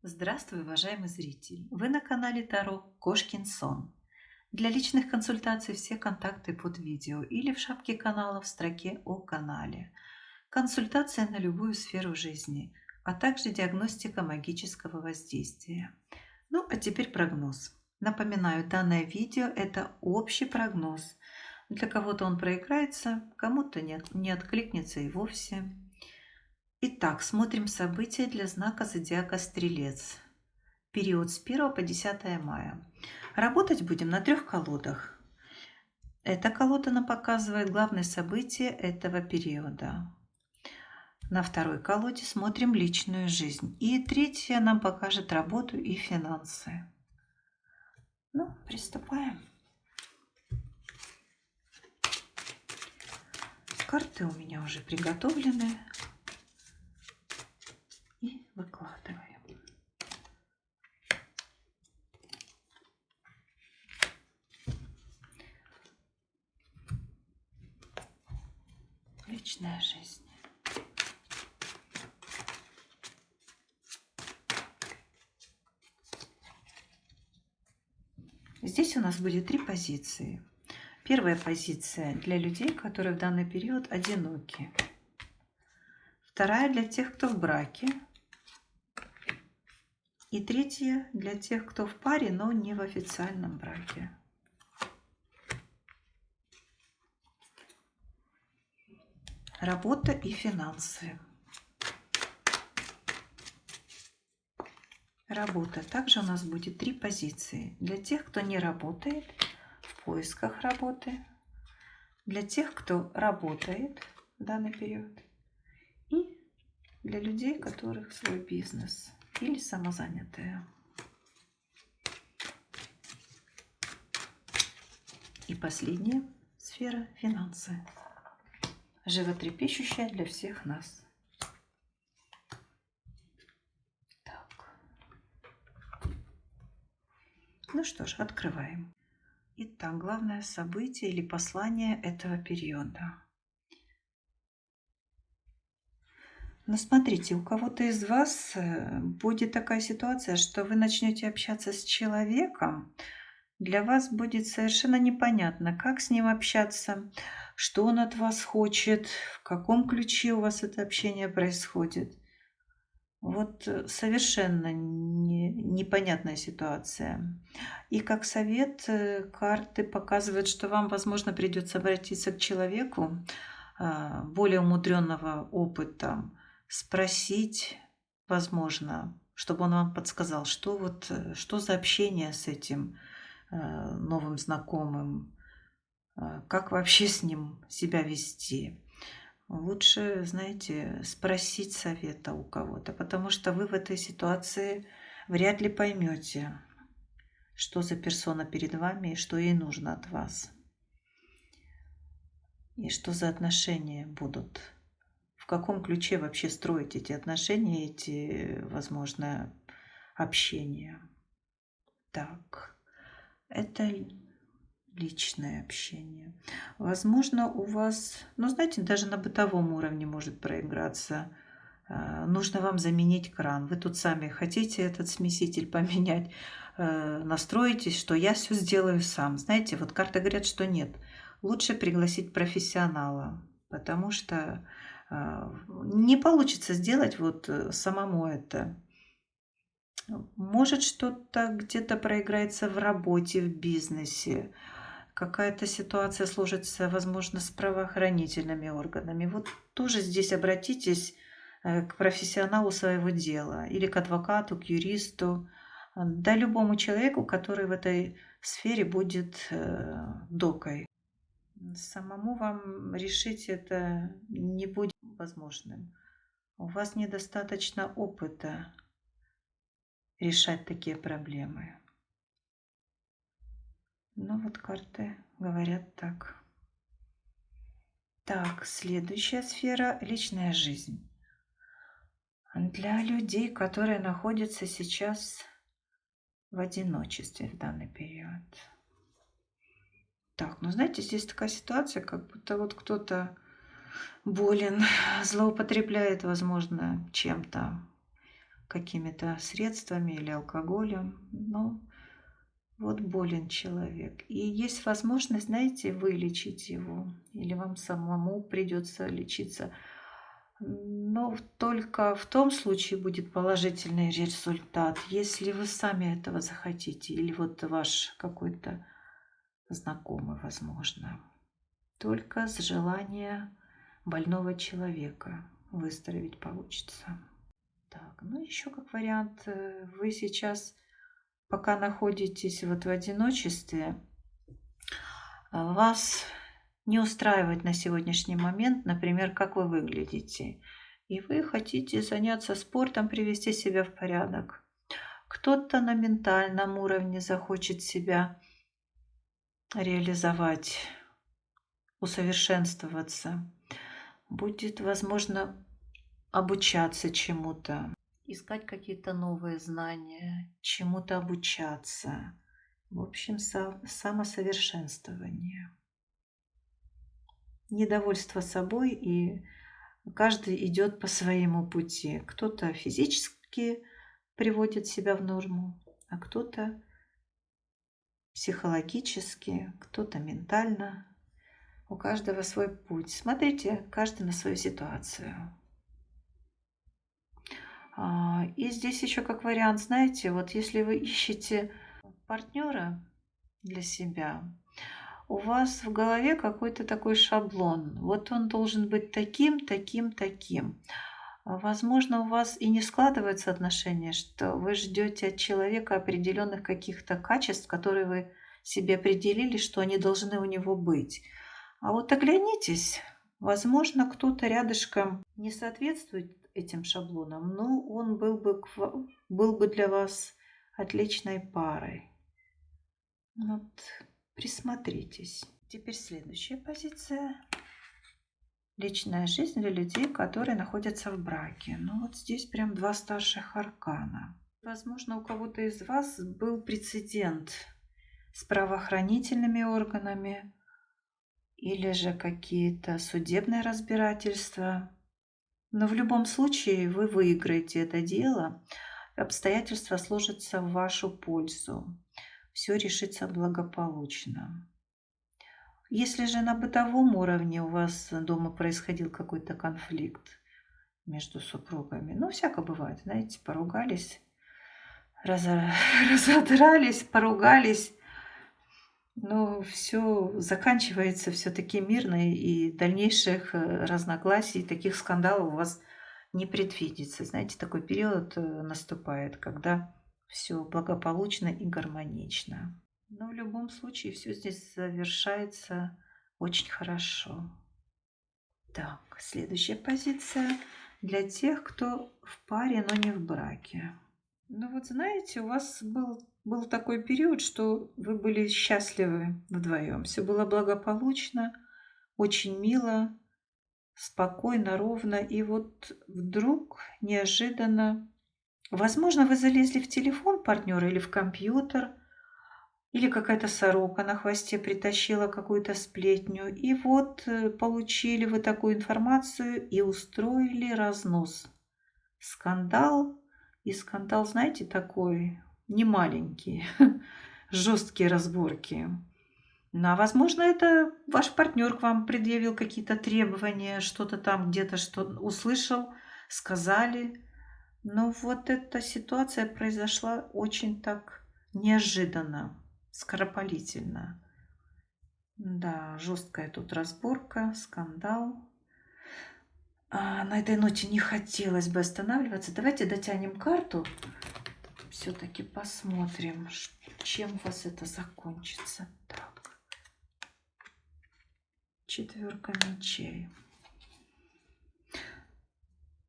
Здравствуй, уважаемый зритель! Вы на канале Таро Кошкин сон. Для личных консультаций все контакты под видео или в шапке канала в строке о канале. Консультация на любую сферу жизни, а также диагностика магического воздействия. Ну, а теперь прогноз. Напоминаю, данное видео – это общий прогноз. Для кого-то он проиграется, кому-то нет, не откликнется и вовсе. Итак, смотрим события для знака зодиака Стрелец. Период с 1 по 10 мая. Работать будем на 3 колодах. Эта колода нам показывает главные события этого периода. На второй колоде смотрим личную жизнь. И третья нам покажет работу и финансы. Ну, приступаем. Карты у меня уже приготовлены. И выкладываем. Личная жизнь. Здесь у нас будет 3 позиции. Первая позиция для людей, которые в данный период одиноки. Вторая для тех, кто в браке. И третья для тех, кто в паре, но не в официальном браке. Работа и финансы. Работа. Также у нас будет 3 позиции. Для тех, кто не работает, в поисках работы. Для тех, кто работает в данный период. И для людей, у которых свой бизнес или самозанятые. И последняя сфера – финансы. Животрепещущая для всех нас. Так. Ну что ж, открываем. Итак, главное событие или послание этого периода. Но смотрите, у кого-то из вас будет такая ситуация, что вы начнете общаться с человеком, для вас будет совершенно непонятно, как с ним общаться, что он от вас хочет, в каком ключе у вас это общение происходит. Вот совершенно непонятная ситуация. И как совет, карты показывают, что вам, возможно, придется обратиться к человеку более умудренного опытом, спросить, возможно, чтобы он вам подсказал, что за общение с этим новым знакомым, как вообще с ним себя вести. Лучше, знаете, спросить совета у кого-то, потому что вы в этой ситуации вряд ли поймете, что за персона перед вами и что ей нужно от вас. И что за отношения будут. В каком ключе вообще строить эти отношения, эти, возможно, общения. Так, это личное общение. Возможно, у вас, ну, знаете, даже на бытовом уровне может проиграться. Нужно вам заменить кран. Вы тут сами хотите этот смеситель поменять, настроитесь, что я все сделаю сам. Знаете, вот карты говорят, что нет. Лучше пригласить профессионала, потому что не получится сделать вот самому это. Может, что-то где-то проиграется в работе, в бизнесе. Какая-то ситуация сложится, возможно, с правоохранительными органами. Вот тоже здесь обратитесь к профессионалу своего дела или к адвокату, к юристу, да любому человеку, который в этой сфере будет докой. Самому вам решить это не будет возможным. У вас недостаточно опыта решать такие проблемы. Ну вот карты говорят так. Так, следующая сфера – личная жизнь. Для людей, которые находятся сейчас в одиночестве в данный период. Так, ну знаете, здесь такая ситуация, как будто вот кто-то болен, злоупотребляет, возможно, чем-то, какими-то средствами или алкоголем. Но вот болен человек. И есть возможность, знаете, вылечить его. Или вам самому придется лечиться. Но только в том случае будет положительный результат, если вы сами этого захотите. Или вот ваш какой-то знакомый, возможно. Только с желания больного человека выздороветь получится. Так, ну еще как вариант, вы сейчас, пока находитесь вот в одиночестве, вас не устраивает на сегодняшний момент, например, как вы выглядите. И вы хотите заняться спортом, привести себя в порядок. Кто-то на ментальном уровне захочет себя реализовать, усовершенствоваться. Будет, возможно, обучаться чему-то, искать какие-то новые знания, чему-то обучаться. В общем, самосовершенствование. Недовольство собой, и каждый идет по своему пути. Кто-то физически приводит себя в норму, а кто-то психологически, кто-то ментально. У каждого свой путь. Смотрите, каждый на свою ситуацию. И здесь еще как вариант, знаете, вот если вы ищете партнера для себя, у вас в голове какой-то такой шаблон. Вот он должен быть таким, таким, таким. Возможно, у вас и не складываются отношения, что вы ждете от человека определенных каких-то качеств, которые вы себе определили, что они должны у него быть. А вот оглянитесь, возможно, кто-то рядышком не соответствует этим шаблонам, но он был бы для вас отличной парой. Вот, присмотритесь. Теперь следующая позиция. Личная жизнь для людей, которые находятся в браке. Ну вот здесь прям два старших аркана. Возможно, у кого-то из вас был прецедент с правоохранительными органами или же какие-то судебные разбирательства. Но в любом случае вы выиграете это дело, обстоятельства сложатся в вашу пользу. Все решится благополучно. Если же на бытовом уровне у вас дома происходил какой-то конфликт между супругами, ну, всяко бывает, знаете, поругались, разодрались, поругались, но все заканчивается все-таки мирно, и дальнейших разногласий, таких скандалов у вас не предвидится. Знаете, такой период наступает, когда все благополучно и гармонично. Но в любом случае все здесь завершается очень хорошо. Так, следующая позиция для тех, кто в паре, но не в браке. Ну вот знаете, у вас был такой период, что вы были счастливы вдвоем. Все было благополучно, очень мило, спокойно, ровно. И вот вдруг неожиданно, возможно, вы залезли в телефон партнера или в компьютер, или какая-то сорока на хвосте притащила какую-то сплетню. И вот получили вы такую информацию и устроили разнос. Скандал. И скандал, знаете, такой не маленький. Жесткие разборки. Ну, а возможно, это ваш партнер к вам предъявил какие-то требования, что-то там где-то что услышал, сказали. Но вот эта ситуация произошла очень так неожиданно, скоропалительно. Да, жесткая тут разборка, скандал. На этой ноте не хотелось бы останавливаться. Давайте дотянем карту. Все-таки посмотрим, чем у вас это закончится. Так. Четверка мечей.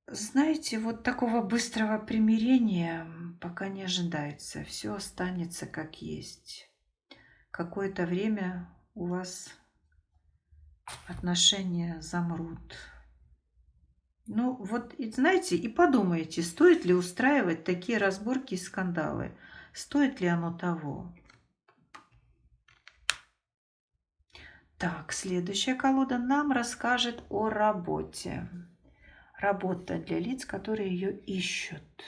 Знаете, вот такого быстрого примирения пока не ожидается. Все останется как есть. Какое-то время у вас отношения замрут. Ну вот, и знаете, и подумайте, стоит ли устраивать такие разборки и скандалы. Стоит ли оно того? Так, следующая колода нам расскажет о работе. Работа для лиц, которые ее ищут.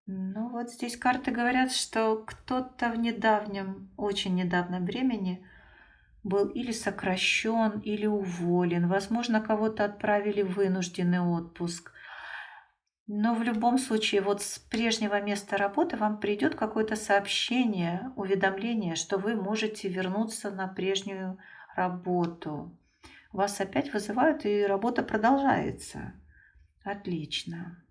Ну вот здесь карты говорят, что кто-то в недавнем, очень недавнем времени был или сокращен, или уволен. Возможно, кого-то отправили в вынужденный отпуск. Но в любом случае, вот с прежнего места работы вам придет какое-то сообщение, уведомление, что вы можете вернуться на прежнюю работу. Вас опять вызывают, и работа продолжается. Отлично.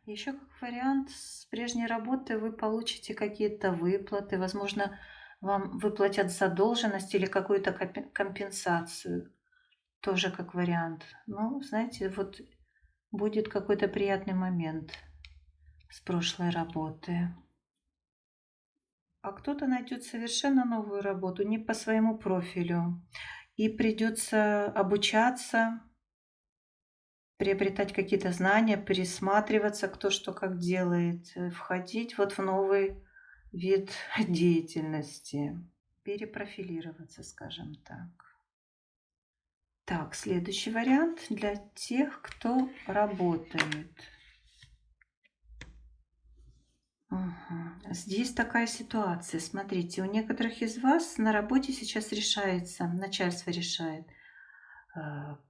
Еще как вариант, с прежней работы вы получите какие-то выплаты, возможно, вам выплатят задолженность или какую-то компенсацию, тоже как вариант. Ну, знаете, вот будет какой-то приятный момент с прошлой работы. А кто-то найдет совершенно новую работу, не по своему профилю, и придется обучаться, приобретать какие-то знания, пересматриваться, кто что как делает, входить вот в новый вид деятельности, перепрофилироваться, скажем так. Так, следующий вариант для тех, кто работает. Мгм. Здесь такая ситуация. Смотрите, у некоторых из вас на работе сейчас решается, начальство решает,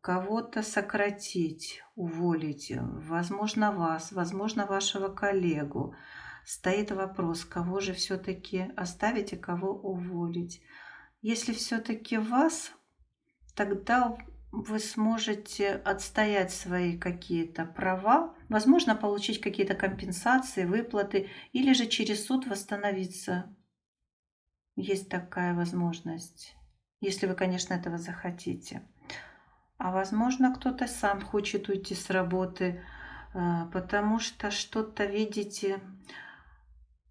кого-то сократить, уволить, возможно, вас, возможно, вашего коллегу. Стоит вопрос, кого же все-таки оставить, а кого уволить. Если все-таки вас, тогда вы сможете отстоять свои какие-то права, возможно, получить какие-то компенсации, выплаты, или же через суд восстановиться. Есть такая возможность, если вы, конечно, этого захотите. А возможно, кто-то сам хочет уйти с работы, потому что что-то видите,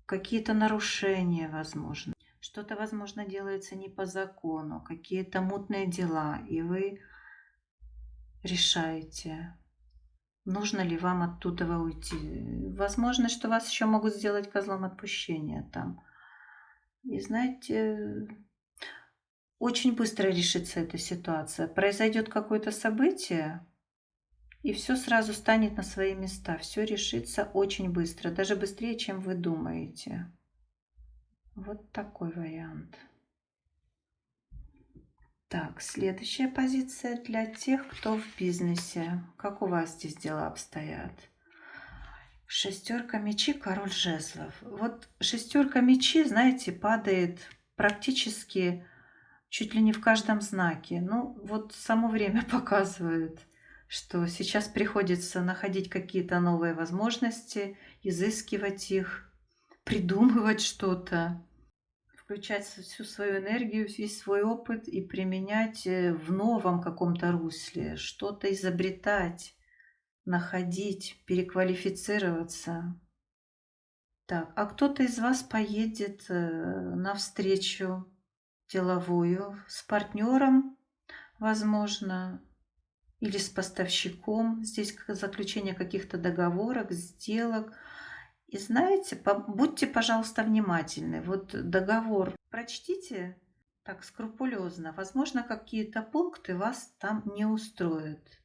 какие-то нарушения, возможно. Что-то, возможно, делается не по закону, какие-то мутные дела, и вы решаете, нужно ли вам оттуда уйти. Возможно, что вас еще могут сделать козлом отпущения там. И знаете, очень быстро решится эта ситуация. Произойдет какое-то событие, и все сразу станет на свои места. Все решится очень быстро, даже быстрее, чем вы думаете. Вот такой вариант. Так, следующая позиция для тех, кто в бизнесе. Как у вас здесь дела обстоят? Шестерка мечей, король жезлов. Вот шестерка мечей, знаете, падает практически чуть ли не в каждом знаке. Ну, вот само время показывает, что сейчас приходится находить какие-то новые возможности, изыскивать их, придумывать что-то, включать всю свою энергию, весь свой опыт и применять в новом каком-то русле, что-то изобретать, находить, переквалифицироваться. Так, а кто-то из вас поедет на встречу деловую с партнером, возможно, или с поставщиком. Здесь заключение каких-то договоров, сделок. И знаете, будьте, пожалуйста, внимательны. Вот договор прочтите так скрупулезно. Возможно, какие-то пункты вас там не устроят.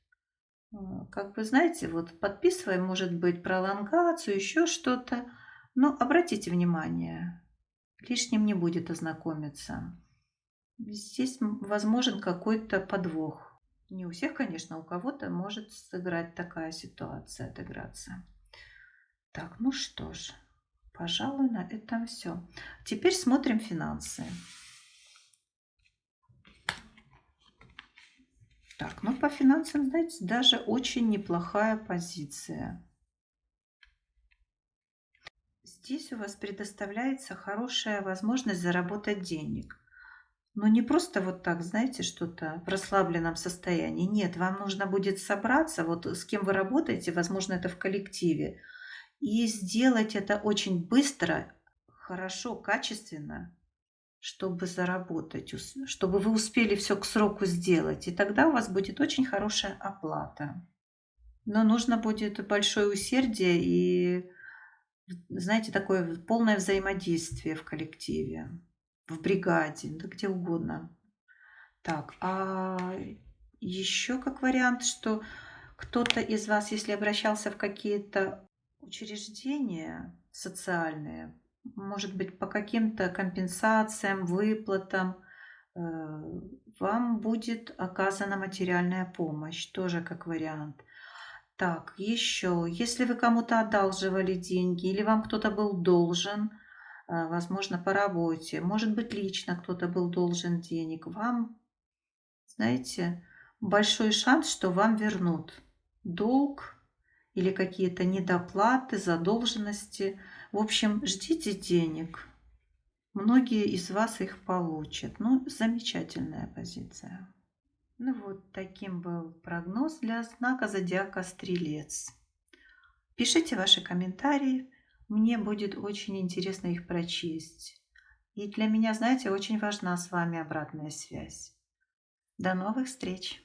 Как вы знаете, вот подписываем, может быть, пролонгацию, еще что-то. Но обратите внимание, лишним не будет ознакомиться. Здесь возможен какой-то подвох. Не у всех, конечно, у кого-то может сыграть такая ситуация, отыграться. Так, ну что ж, пожалуй, на этом все. Теперь смотрим финансы. Так, ну по финансам, знаете, даже очень неплохая позиция. Здесь у вас предоставляется хорошая возможность заработать денег. Но не просто вот так, знаете, что-то в расслабленном состоянии. Нет, вам нужно будет собраться, вот с кем вы работаете, возможно, это в коллективе, и сделать это очень быстро, хорошо, качественно, чтобы заработать, чтобы вы успели все к сроку сделать. И тогда у вас будет очень хорошая оплата. Но нужно будет большое усердие и, знаете, такое полное взаимодействие в коллективе, в бригаде, да где угодно. Так, а еще как вариант, что кто-то из вас, если обращался в какие-то учреждения, социальные. Может быть, по каким-то компенсациям, выплатам э, вам будет оказана материальная помощь, тоже как вариант. Так, еще, если вы кому-то одалживали деньги или вам кто-то был должен, возможно, по работе, может быть, лично кто-то был должен денег, вам, знаете, большой шанс, что вам вернут долг или какие-то недоплаты, задолженности. В общем, ждите денег. Многие из вас их получат. Ну, замечательная позиция. Ну вот таким был прогноз для знака зодиака Стрелец. Пишите ваши комментарии. Мне будет очень интересно их прочесть. И для меня, знаете, очень важна с вами обратная связь. До новых встреч!